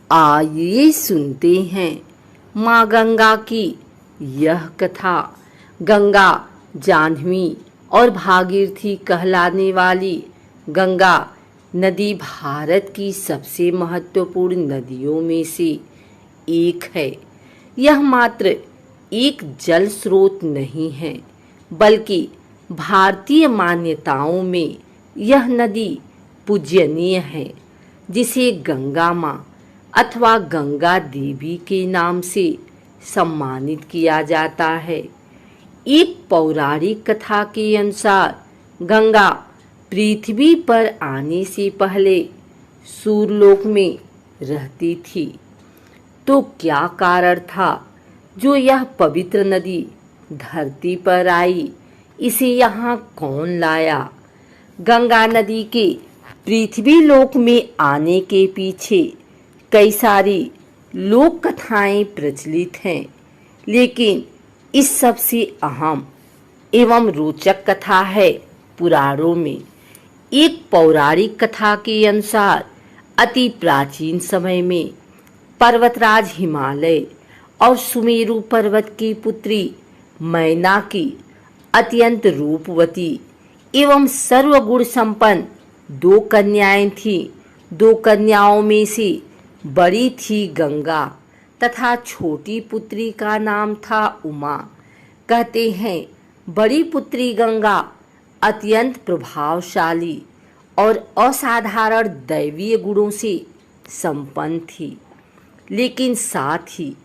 आइए सुनते हैं माँ गंगा की यह कथा। गंगा जाह्नवी और भागीरथी कहलाने वाली गंगा नदी भारत की सबसे महत्वपूर्ण नदियों में से एक है। यह मात्र एक जल स्रोत नहीं है, बल्कि भारतीय मान्यताओं में यह नदी पूजनीय है, जिसे गंगा माँ अथवा गंगा देवी के नाम से सम्मानित किया जाता है। एक पौराणिक कथा के अनुसार गंगा पृथ्वी पर आने से पहले सूर्यलोक में रहती थी। तो क्या कारण था जो यह पवित्र नदी धरती पर आई? इसे यहाँ कौन लाया? गंगा नदी के पृथ्वी लोक में आने के पीछे कई सारी लोक कथाएं प्रचलित हैं, लेकिन इस सबसे अहम एवं रोचक कथा है पुराणों में। एक पौराणिक कथा के अनुसार अति प्राचीन समय में पर्वतराज हिमालय और सुमेरु पर्वत की पुत्री मैना की अत्यंत रूपवती एवं सर्वगुण संपन्न दो कन्याएं थीं। दो कन्याओं में से बड़ी थी गंगा तथा छोटी पुत्री का नाम था उमा। कहते हैं बड़ी पुत्री गंगा अत्यंत प्रभावशाली और असाधारण दैवीय गुणों से संपन्न थी, लेकिन साथ ही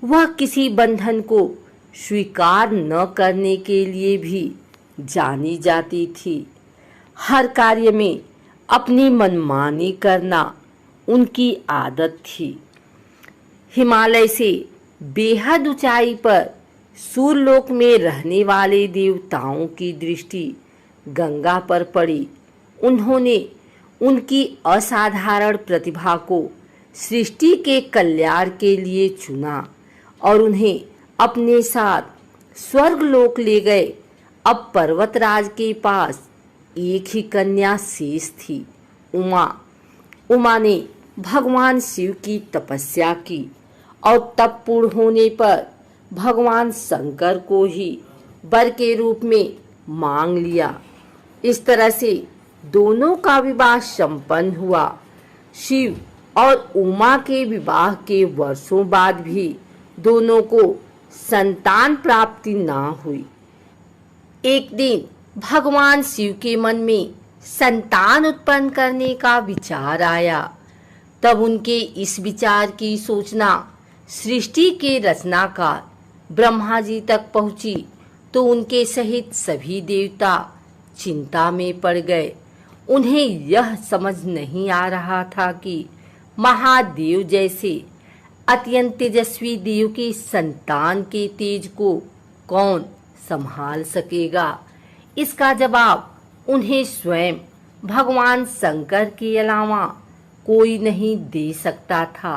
वह किसी बंधन को स्वीकार न करने के लिए भी जानी जाती थी। हर कार्य में अपनी मनमानी करना उनकी आदत थी। हिमालय से बेहद ऊंचाई पर सूर्यलोक में रहने वाले देवताओं की दृष्टि गंगा पर पड़ी। उन्होंने उनकी असाधारण प्रतिभा को सृष्टि के कल्याण के लिए चुना और उन्हें अपने साथ स्वर्गलोक ले गए। अब पर्वतराज के पास एक ही कन्या शेष थी, उमा। उमा ने भगवान शिव की तपस्या की और तप पूर्ण होने पर भगवान शंकर को ही वर के रूप में मांग लिया। इस तरह से दोनों का विवाह संपन्न हुआ। शिव और उमा के विवाह के वर्षों बाद भी दोनों को संतान प्राप्ति ना हुई। एक दिन भगवान शिव के मन में संतान उत्पन्न करने का विचार आया। तब उनके इस विचार की सूचना सृष्टि के रचनाकार ब्रह्मा जी तक पहुंची तो उनके सहित सभी देवता चिंता में पड़ गए। उन्हें यह समझ नहीं आ रहा था कि महादेव जैसे अत्यंत तेजस्वी देव के संतान के तेज को कौन संभाल सकेगा। इसका जवाब उन्हें स्वयं भगवान शंकर के अलावा कोई नहीं दे सकता था।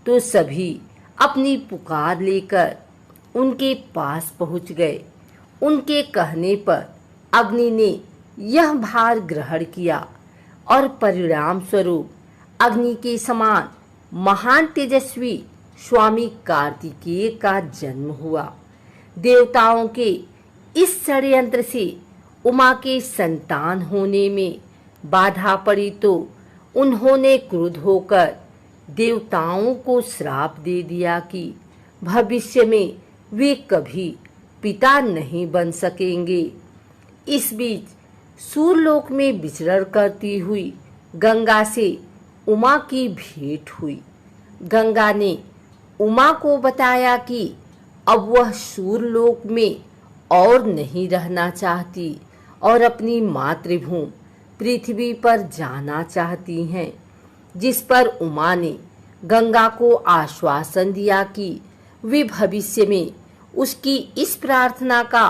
तो सभी अपनी पुकार लेकर उनके पास पहुंच गए। उनके कहने पर अग्नि ने यह भार ग्रहण किया और परिणाम स्वरूप अग्नि के समान महान तेजस्वी स्वामी कार्तिकेय का जन्म हुआ। देवताओं के इस षड्यंत्र से उमा के संतान होने में बाधा पड़ी तो उन्होंने क्रुद्ध होकर देवताओं को श्राप दे दिया कि भविष्य में वे कभी पिता नहीं बन सकेंगे। इस बीच सूर्यलोक में विचरण करती हुई गंगा से उमा की भेंट हुई। गंगा ने उमा को बताया कि अब वह सूर्यलोक में और नहीं रहना चाहती और अपनी मातृभूमि पृथ्वी पर जाना चाहती हैं। जिस पर उमा ने गंगा को आश्वासन दिया कि वे भविष्य में उसकी इस प्रार्थना का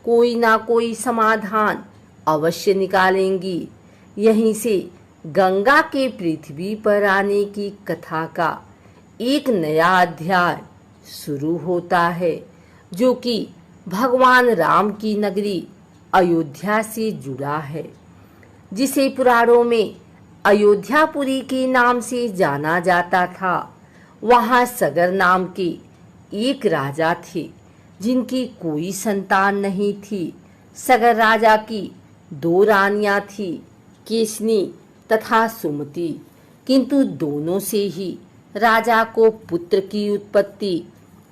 कोई ना कोई समाधान अवश्य निकालेंगी। यहीं से गंगा के पृथ्वी पर आने की कथा का एक नया अध्याय शुरू होता है, जो कि भगवान राम की नगरी अयोध्या से जुड़ा है, जिसे पुराणों में अयोध्यापुरी के नाम से जाना जाता था। वहां सगर नाम के एक राजा थे जिनकी कोई संतान नहीं थी। सगर राजा की 2 रानियां थी, केसनी तथा सुमति, किंतु दोनों से ही राजा को पुत्र की उत्पत्ति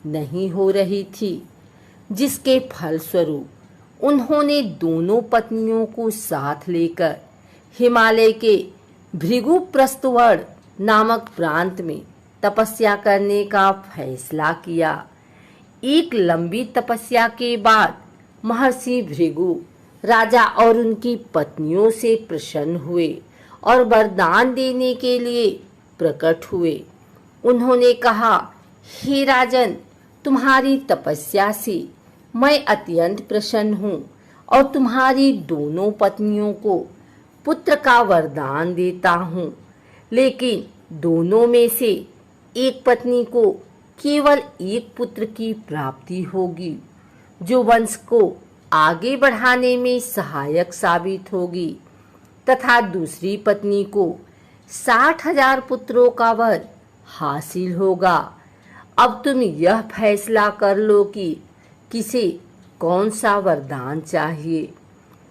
नहीं हो रही थी, जिसके फलस्वरूप उन्होंने दोनों पत्नियों को साथ लेकर हिमालय के भृगुप्रस्थवड़ नामक प्रांत में तपस्या करने का फैसला किया। एक लंबी तपस्या के बाद महर्षि भृगु राजा और उनकी पत्नियों से प्रसन्न हुए और वरदान देने के लिए प्रकट हुए। उन्होंने कहा, हे राजन, तुम्हारी तपस्या से मैं अत्यंत प्रसन्न हूँ और तुम्हारी दोनों पत्नियों को पुत्र का वरदान देता हूँ, लेकिन दोनों में से एक पत्नी को केवल एक पुत्र की प्राप्ति होगी, जो वंश को आगे बढ़ाने में सहायक साबित होगी, तथा दूसरी पत्नी को 60,000 पुत्रों का वर हासिल होगा। अब तुम यह फैसला कर लो कि किसे कौन सा वरदान चाहिए।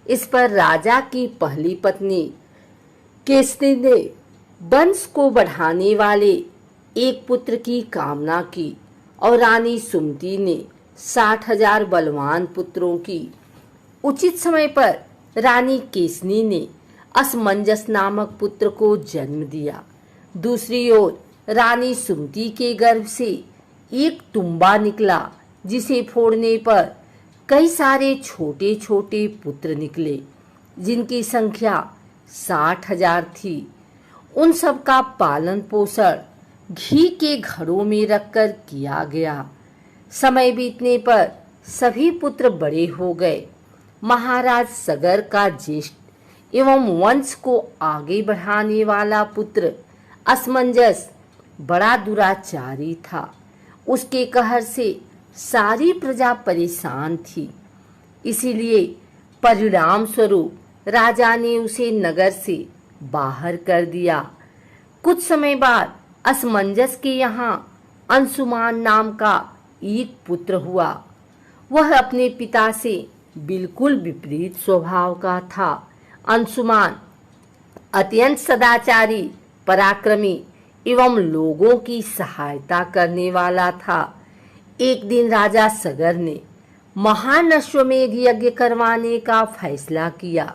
इस पर राजा की पहली पत्नी केसनी ने वंश को बढ़ाने वाले एक पुत्र की कामना की और रानी सुमति ने 60,000 बलवान पुत्रों की। उचित समय पर रानी केसनी ने असमंजस नामक पुत्र को जन्म दिया। दूसरी ओर रानी सुमति के गर्भ से एक तुम्बा निकला, जिसे फोड़ने पर कई सारे छोटे छोटे पुत्र निकले, जिनकी संख्या 60,000 थी। उन सब का पालन पोषण घी के घड़ों में रखकर किया गया। समय बीतने पर सभी पुत्र बड़े हो गए। महाराज सगर का ज्येष्ठ एवं वंश को आगे बढ़ाने वाला पुत्र असमंजस बड़ा दुराचारी था। उसके कहर से सारी प्रजा परेशान थी। इसीलिए परिणाम स्वरूप राजा ने उसे नगर से बाहर कर दिया। कुछ समय बाद असमंजस के यहाँ अंशुमान नाम का एक पुत्र हुआ। वह अपने पिता से बिल्कुल विपरीत स्वभाव का था। अंशुमान अत्यंत सदाचारी, पराक्रमी एवं लोगों की सहायता करने वाला था। एक दिन राजा सगर ने महान अश्वमेध यज्ञ करवाने का फैसला किया,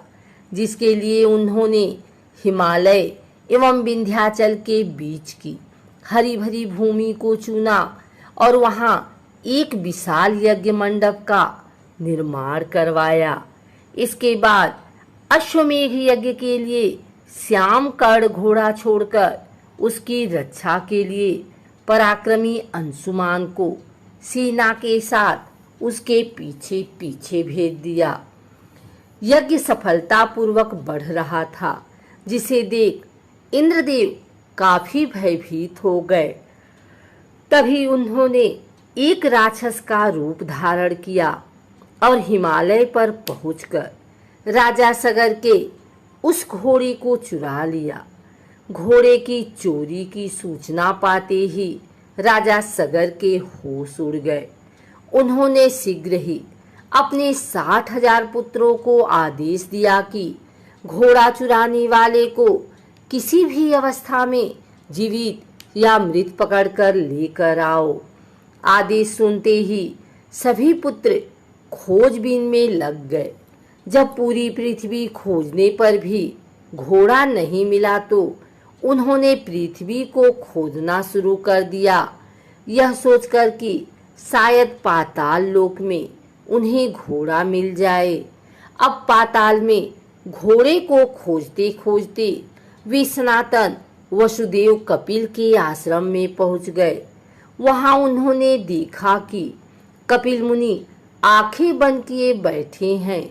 जिसके लिए उन्होंने हिमालय एवं विंध्याचल के बीच की हरी भरी भूमि को चुना और वहां एक विशाल यज्ञ मंडप का निर्माण करवाया। इसके बाद अश्वमेध यज्ञ के लिए श्याम कर्ण घोड़ा छोड़कर उसकी रक्षा के लिए पराक्रमी अंशुमान को सेना के साथ उसके पीछे पीछे भेज दिया। यज्ञ सफलतापूर्वक बढ़ रहा था, जिसे देख इंद्रदेव काफी भयभीत हो गए। तभी उन्होंने एक राक्षस का रूप धारण किया और हिमालय पर पहुंचकर राजा सगर के उस घोड़े को चुरा लिया। घोड़े की चोरी की सूचना पाते ही राजा सगर के होश उड़ गए। उन्होंने शीघ्र ही अपने 60,000 पुत्रों को आदेश दिया कि घोड़ा चुराने वाले को किसी भी अवस्था में जीवित या मृत पकड़कर लेकर आओ। आदेश सुनते ही सभी पुत्र खोजबीन में लग गए। जब पूरी पृथ्वी खोजने पर भी घोड़ा नहीं मिला तो उन्होंने पृथ्वी को खोदना शुरू कर दिया, यह सोचकर कि शायद पाताल लोक में उन्हें घोड़ा मिल जाए। अब पाताल में घोड़े को खोजते खोजते वे सनातन वसुदेव कपिल के आश्रम में पहुंच गए। वहां उन्होंने देखा कि कपिल मुनि आंखें बंद किए बैठे हैं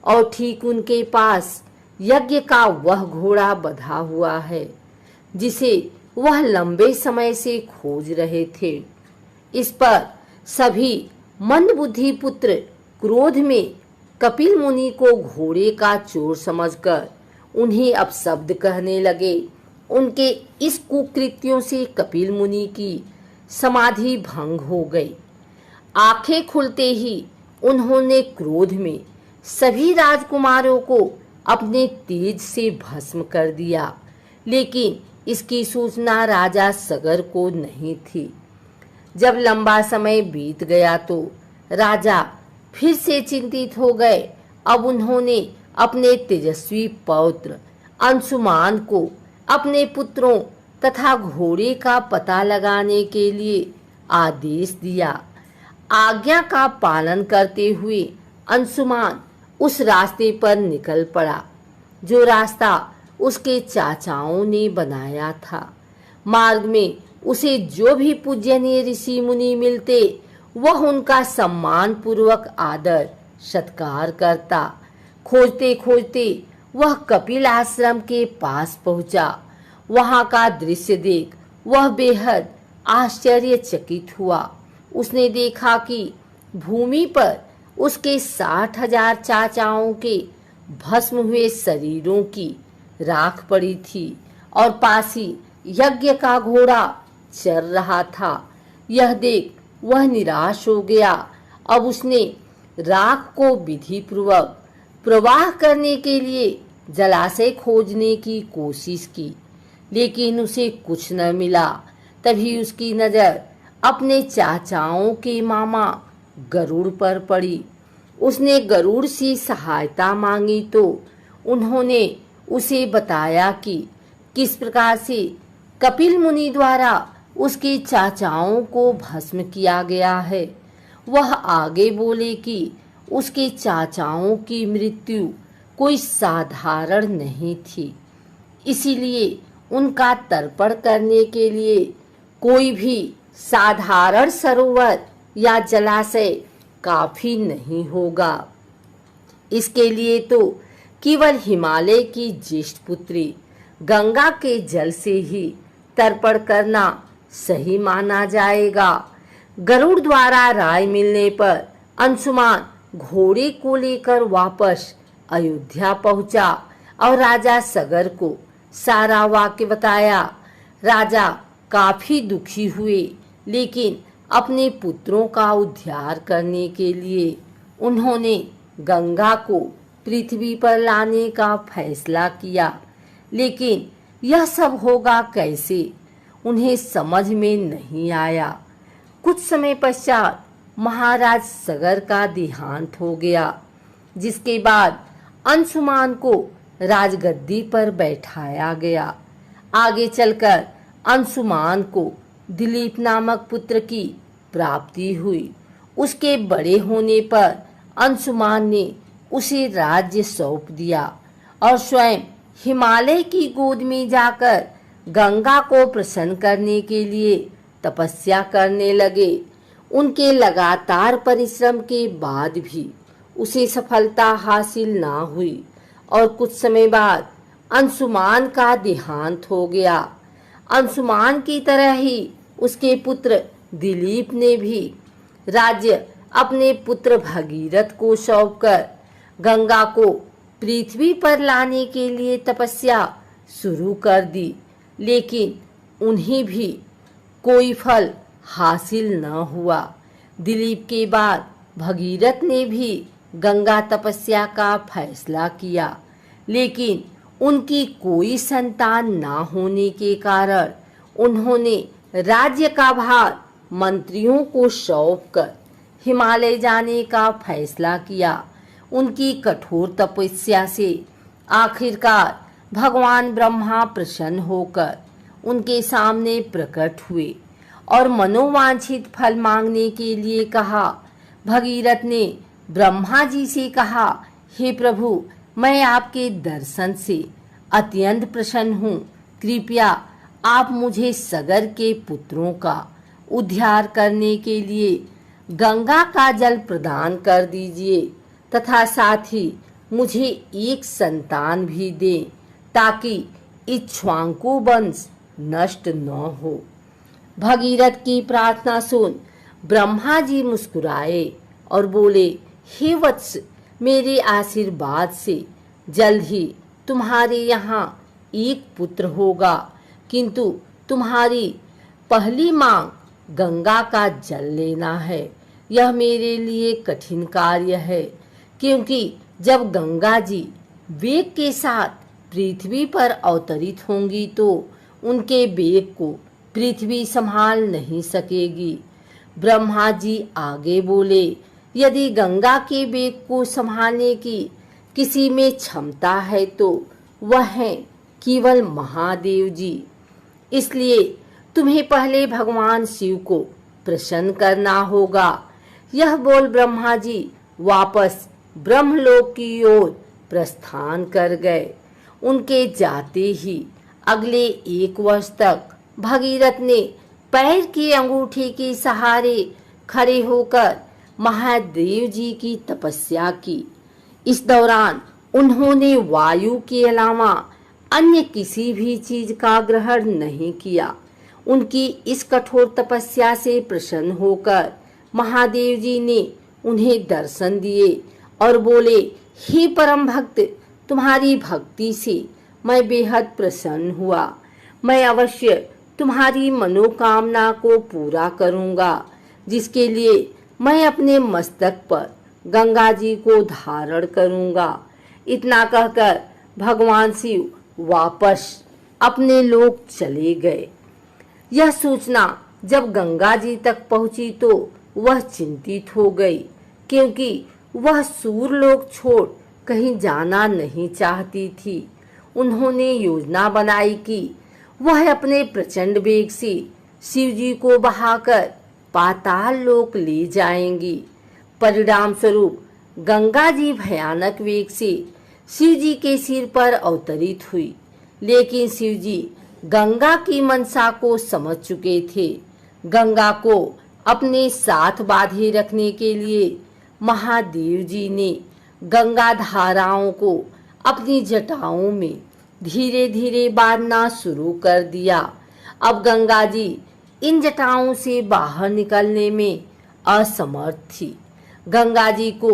और ठीक उनके पास यज्ञ का वह घोड़ा बंधा हुआ है, जिसे वह लंबे समय से खोज रहे थे। इस पर सभी मंदबुद्धि पुत्र क्रोध में कपिल मुनि को घोड़े का चोर समझकर उन्हें अपशब्द कहने लगे। उनके इस कुकृत्यों से कपिल मुनि की समाधि भंग हो गई। आंखें खुलते ही उन्होंने क्रोध में सभी राजकुमारों को अपने तेज से भस्म कर दिया, लेकिन इसकी सूचना राजा सगर को नहीं थी। जब लंबा समय बीत गया तो राजा फिर से चिंतित हो गए। अब उन्होंने अपने तेजस्वी पौत्र अंशुमान को अपने पुत्रों तथा घोड़े का पता लगाने के लिए आदेश दिया। आज्ञा का पालन करते हुए अंशुमान उस रास्ते पर निकल पड़ा जो रास्ता उसके चाचाओं ने बनाया था। मार्ग में उसे जो भी पूजनीय ऋषि मुनि मिलते वह उनका सम्मान पूर्वक आदर सत्कार करता। खोजते खोजते वह कपिल आश्रम के पास पहुंचा। वहां का दृश्य देख वह बेहद आश्चर्यचकित हुआ। उसने देखा कि भूमि पर उसके 60,000 चाचाओं के भस्म हुए शरीरों की राख पड़ी थी और पास ही यज्ञ का घोड़ा चल रहा था। यह देख वह निराश हो गया। अब उसने राख को विधि पूर्वक प्रवाह करने के लिए जलाशय खोजने की कोशिश की, लेकिन उसे कुछ न मिला। तभी उसकी नजर अपने चाचाओं के मामा गरुड़ पर पड़ी। उसने गरुड़ से सहायता मांगी तो उन्होंने उसे बताया कि किस प्रकार से कपिल मुनि द्वारा उसके चाचाओं को भस्म किया गया है। वह आगे बोले कि उसके चाचाओं की मृत्यु कोई साधारण नहीं थी, इसीलिए उनका तर्पण करने के लिए कोई भी साधारण सरोवर या जलाशय काफी नहीं होगा। इसके लिए तो केवल हिमालय की ज्येष्ठ पुत्री गंगा के जल से ही तर्पण करना सही माना जाएगा। गरुड़ द्वारा राय मिलने पर अंशुमान घोड़े को लेकर वापस अयोध्या पहुंचा और राजा सगर को सारा वाक्य बताया। राजा काफी दुखी हुए, लेकिन अपने पुत्रों का उद्धार करने के लिए उन्होंने गंगा को पृथ्वी पर लाने का फैसला किया। लेकिन यह सब होगा कैसे, उन्हें समझ में नहीं आया। कुछ समय पश्चात महाराज सगर का देहांत हो गया, जिसके बाद अंशुमान को राजगद्दी पर बैठाया गया। आगे चलकर अंशुमान को दिलीप नामक पुत्र की प्राप्ति हुई। उसके बड़े होने पर अंशुमान ने उसे राज्य सौंप दिया और स्वयं हिमालय की गोद में जाकर गंगा को प्रसन्न करने के लिए तपस्या करने लगे। उनके लगातार परिश्रम के बाद भी उसे सफलता हासिल ना हुई और कुछ समय बाद अंशुमान का देहांत हो गया। अंशुमान की तरह ही उसके पुत्र दिलीप ने भी राज्य अपने पुत्र भगीरथ को सौंपकर गंगा को पृथ्वी पर लाने के लिए तपस्या शुरू कर दी, लेकिन उन्हें भी कोई फल हासिल न हुआ। दिलीप के बाद भगीरथ ने भी गंगा तपस्या का फैसला किया, लेकिन उनकी कोई संतान ना होने के कारण उन्होंने राज्य का भार मंत्रियों को सौंपकर हिमालय जाने का फैसला किया। उनकी कठोर तपस्या से आखिरकार भगवान ब्रह्मा प्रसन्न होकर उनके सामने प्रकट हुए और मनोवांछित फल मांगने के लिए कहा। भगीरथ ने ब्रह्मा जी से कहा, हे प्रभु, मैं आपके दर्शन से अत्यंत प्रसन्न हूँ। कृपया आप मुझे सगर के पुत्रों का उद्धार करने के लिए गंगा का जल प्रदान कर दीजिए तथा साथ ही मुझे एक संतान भी दें, ताकि इक्ष्वाकु वंश नष्ट न हो। भगीरथ की प्रार्थना सुन ब्रह्मा जी मुस्कुराए और बोले, हे वत्स, मेरे आशीर्वाद से जल्द ही तुम्हारे यहाँ एक पुत्र होगा, किंतु तुम्हारी पहली मांग गंगा का जल लेना है। यह मेरे लिए कठिन कार्य है, क्योंकि जब गंगा जी वेग के साथ पृथ्वी पर अवतरित होंगी तो उनके वेग को पृथ्वी संभाल नहीं सकेगी। ब्रह्मा जी आगे बोले, यदि गंगा के वेग को संभालने की किसी में क्षमता है तो वह है केवल महादेव जी। इसलिए तुम्हें पहले भगवान शिव को प्रसन्न करना होगा। यह बोल ब्रह्मा जी वापस ब्रह्मलोक की ओर प्रस्थान कर गए। उनके जाते ही अगले 1 वर्ष तक भगीरथ ने पैर के अंगूठे के सहारे खड़े होकर महादेव जी की तपस्या की। इस दौरान उन्होंने वायु के अलावा अन्य किसी भी चीज का ग्रहण नहीं किया। उनकी इस कठोर तपस्या से प्रसन्न होकर महादेव जी ने उन्हें दर्शन दिए और बोले, हे परम भक्त, तुम्हारी भक्ति से मैं बेहद प्रसन्न हुआ। मैं अवश्य तुम्हारी मनोकामना को पूरा करूंगा, जिसके लिए मैं अपने मस्तक पर गंगा जी को धारण करूंगा। इतना कहकर भगवान शिव वापस अपने लोक चले गए। यह सूचना जब गंगा जी तक पहुंची तो वह चिंतित हो गई, क्योंकि वह सूरलोक छोड़ कहीं जाना नहीं चाहती थी। उन्होंने योजना बनाई कि वह अपने प्रचंड वेग से शिव जी को बहाकर पाताल लोक ले जाएंगी। परिणाम स्वरूप गंगा जी भयानक वेग से शिव जी के सिर पर अवतरित हुई, लेकिन शिव जी गंगा की मनसा को समझ चुके थे। गंगा को अपने साथ बांधे रखने के लिए महादेव जी ने गंगा धाराओं को अपनी जटाओं में धीरे धीरे बांधना शुरू कर दिया। अब गंगा जी इन जटाओं से बाहर निकलने में असमर्थ थी। गंगा जी को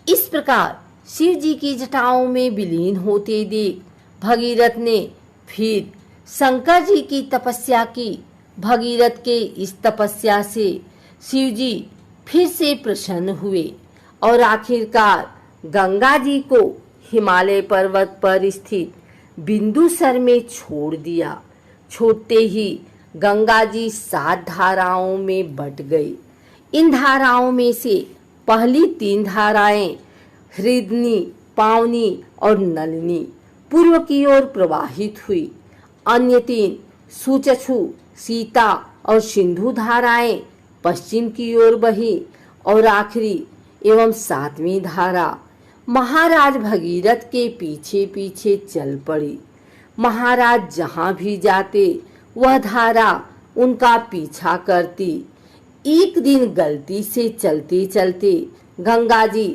इस प्रकार शिव जी की जटाओं में विलीन होते देख भगीरथ ने फिर शंकर जी की तपस्या की। भगीरथ के इस तपस्या से शिव जी फिर से प्रसन्न हुए और आखिरकार गंगा जी को हिमालय पर्वत पर स्थित बिंदुसर में छोड़ दिया। छोड़ते ही गंगा जी 7 धाराओं में बट गई। इन धाराओं में से पहली 3 धाराएं हृदनी, पावनी और नलिनी पूर्व की ओर प्रवाहित हुई। अन्य 3 सुचक्षु, सीता और सिंधु धाराएं पश्चिम की ओर बही और आखिरी एवं 7वीं धारा महाराज भगीरथ के पीछे पीछे चल पड़ी। महाराज जहां भी जाते वह धारा उनका पीछा करती। एक दिन गलती से चलते चलते गंगा जी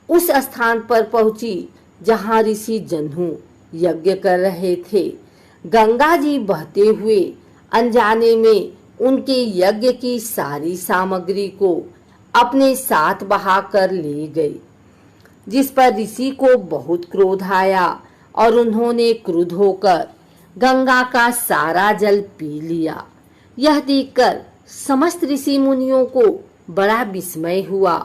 उस स्थान पर पहुंची जहां ऋषि जन्हू यज्ञ कर रहे थे। गंगा जी बहते हुए अनजाने में उनके यज्ञ की सारी सामग्री को अपने साथ बहा कर ले गए, जिस पर ऋषि को बहुत क्रोध आया और उन्होंने क्रुद्ध होकर गंगा का सारा जल पी लिया। यह देखकर समस्त ऋषि मुनियों को बड़ा विस्मय हुआ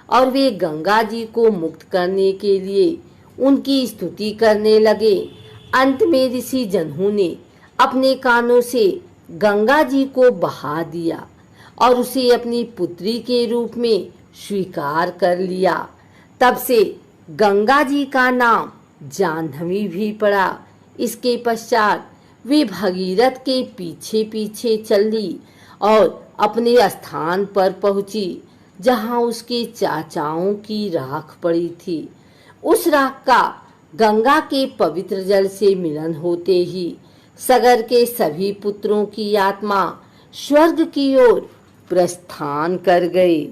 और वे गंगा जी को मुक्त करने के लिए उनकी स्तुति करने लगे। अंत में ऋषि जन्हू ने अपने कानों से गंगा जी को बहा दिया और उसे अपनी पुत्री के रूप में स्वीकार कर लिया। तब से गंगा जी का नाम जाह्नवी भी पड़ा। इसके पश्चात वे भगीरथ के पीछे पीछे चली और अपने स्थान पर पहुंची जहां उसके चाचाओं की राख पड़ी थी। उस राख का गंगा के पवित्र जल से मिलन होते ही सगर के सभी पुत्रों की आत्मा स्वर्ग की ओर प्रस्थान कर गई।